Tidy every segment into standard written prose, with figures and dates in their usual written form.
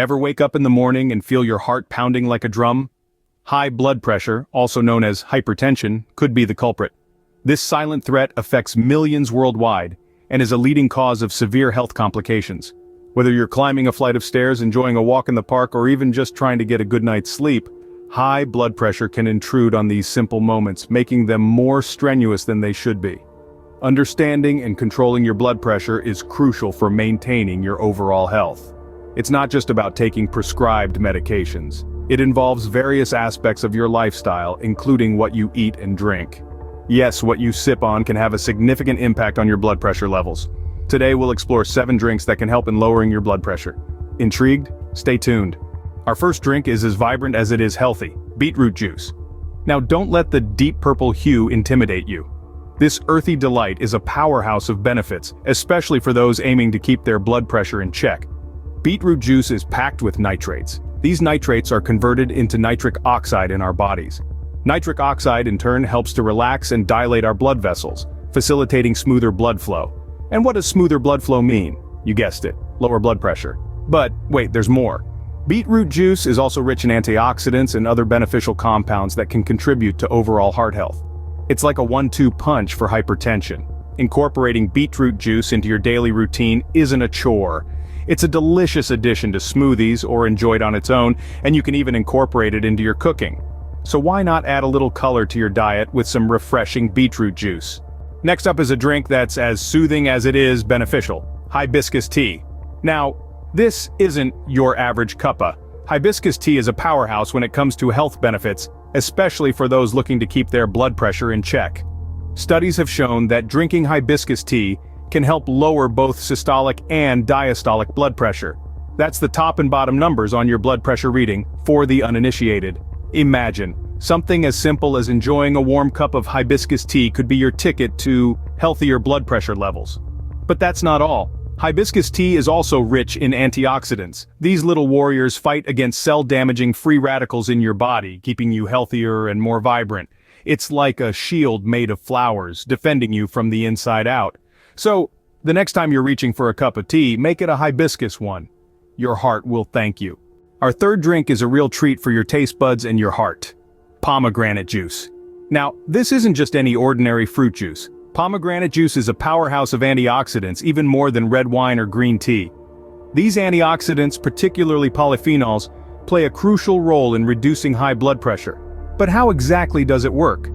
Ever wake up in the morning and feel your heart pounding like a drum? High blood pressure, also known as hypertension, could be the culprit. This silent threat affects millions worldwide and is a leading cause of severe health complications. Whether you're climbing a flight of stairs, enjoying a walk in the park, or even just trying to get a good night's sleep, high blood pressure can intrude on these simple moments, making them more strenuous than they should be. Understanding and controlling your blood pressure is crucial for maintaining your overall health. It's not just about taking prescribed medications. It involves various aspects of your lifestyle, including what you eat and drink. Yes, what you sip on can have a significant impact on your blood pressure levels. Today we'll explore 7 drinks that can help in lowering your blood pressure. Intrigued? Stay tuned. Our first drink is as vibrant as it is healthy: beetroot juice. Now don't let the deep purple hue intimidate you. This earthy delight is a powerhouse of benefits, especially for those aiming to keep their blood pressure in check. Beetroot juice is packed with nitrates. These nitrates are converted into nitric oxide in our bodies. Nitric oxide in turn helps to relax and dilate our blood vessels, facilitating smoother blood flow. And what does smoother blood flow mean? You guessed it, lower blood pressure. But wait, there's more. Beetroot juice is also rich in antioxidants and other beneficial compounds that can contribute to overall heart health. It's like a 1-2 punch for hypertension. Incorporating beetroot juice into your daily routine isn't a chore. It's a delicious addition to smoothies or enjoyed on its own, and you can even incorporate it into your cooking. So why not add a little color to your diet with some refreshing beetroot juice? Next up is a drink that's as soothing as it is beneficial: hibiscus tea. Now, this isn't your average cuppa. Hibiscus tea is a powerhouse when it comes to health benefits, especially for those looking to keep their blood pressure in check. Studies have shown that drinking hibiscus tea can help lower both systolic and diastolic blood pressure. That's the top and bottom numbers on your blood pressure reading for the uninitiated. Imagine, something as simple as enjoying a warm cup of hibiscus tea could be your ticket to healthier blood pressure levels. But that's not all. Hibiscus tea is also rich in antioxidants. These little warriors fight against cell-damaging free radicals in your body, keeping you healthier and more vibrant. It's like a shield made of flowers, defending you from the inside out. So, the next time you're reaching for a cup of tea, make it a hibiscus one. Your heart will thank you. Our third drink is a real treat for your taste buds and your heart: pomegranate juice. Now, this isn't just any ordinary fruit juice. Pomegranate juice is a powerhouse of antioxidants, even more than red wine or green tea. These antioxidants, particularly polyphenols, play a crucial role in reducing high blood pressure. But how exactly does it work?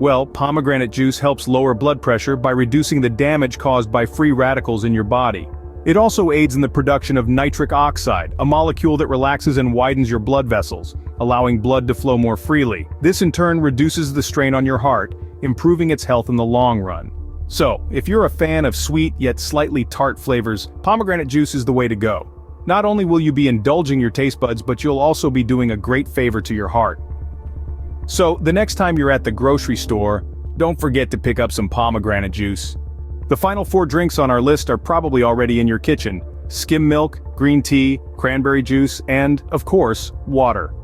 Well, pomegranate juice helps lower blood pressure by reducing the damage caused by free radicals in your body. It also aids in the production of nitric oxide, a molecule that relaxes and widens your blood vessels, allowing blood to flow more freely. This in turn reduces the strain on your heart, improving its health in the long run. So, if you're a fan of sweet yet slightly tart flavors, pomegranate juice is the way to go. Not only will you be indulging your taste buds, but you'll also be doing a great favor to your heart. So, the next time you're at the grocery store, don't forget to pick up some pomegranate juice. The final 4 drinks on our list are probably already in your kitchen: skim milk, green tea, cranberry juice, and, of course, water.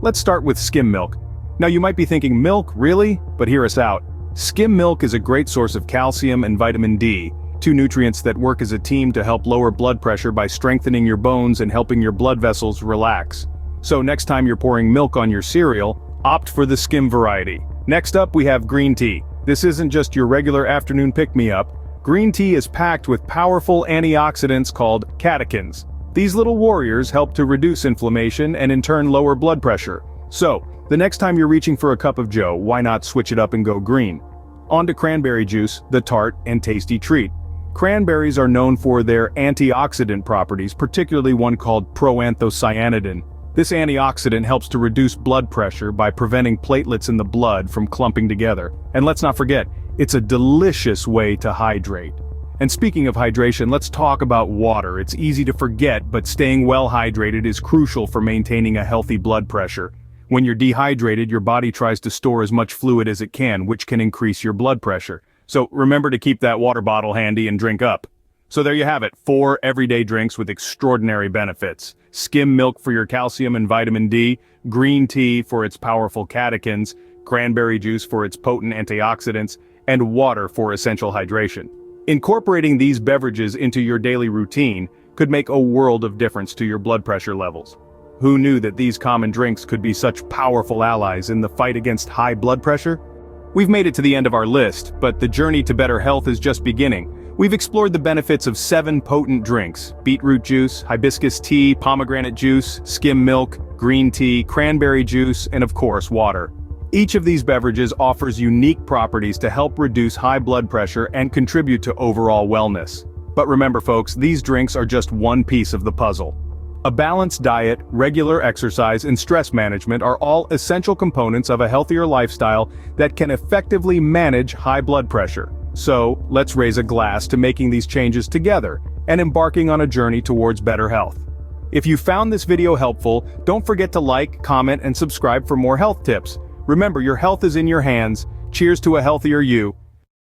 Let's start with skim milk. Now you might be thinking, milk, really? But hear us out. Skim milk is a great source of calcium and vitamin D, 2 nutrients that work as a team to help lower blood pressure by strengthening your bones and helping your blood vessels relax. So next time you're pouring milk on your cereal, opt for the skim variety. Next up we have green tea. This isn't just your regular afternoon pick-me-up. Green tea is packed with powerful antioxidants called catechins. These little warriors help to reduce inflammation and in turn lower blood pressure. So, the next time you're reaching for a cup of joe, why not switch it up and go green? On to cranberry juice, the tart and tasty treat. Cranberries are known for their antioxidant properties, particularly one called proanthocyanidin. This antioxidant helps to reduce blood pressure by preventing platelets in the blood from clumping together. And let's not forget, it's a delicious way to hydrate. And speaking of hydration, let's talk about water. It's easy to forget, but staying well hydrated is crucial for maintaining a healthy blood pressure. When you're dehydrated, your body tries to store as much fluid as it can, which can increase your blood pressure. So remember to keep that water bottle handy and drink up. So there you have it, 4 everyday drinks with extraordinary benefits. Skim milk for your calcium and vitamin D, green tea for its powerful catechins, cranberry juice for its potent antioxidants, and water for essential hydration. Incorporating these beverages into your daily routine could make a world of difference to your blood pressure levels. Who knew that these common drinks could be such powerful allies in the fight against high blood pressure? We've made it to the end of our list, but the journey to better health is just beginning. We've explored the benefits of 7 potent drinks: beetroot juice, hibiscus tea, pomegranate juice, skim milk, green tea, cranberry juice, and of course water. Each of these beverages offers unique properties to help reduce high blood pressure and contribute to overall wellness. But remember folks, these drinks are just one piece of the puzzle. A balanced diet, regular exercise, and stress management are all essential components of a healthier lifestyle that can effectively manage high blood pressure. So, let's raise a glass to making these changes together and embarking on a journey towards better health. If you found this video helpful, don't forget to like, comment, and subscribe for more health tips. Remember, your health is in your hands. Cheers to a healthier you.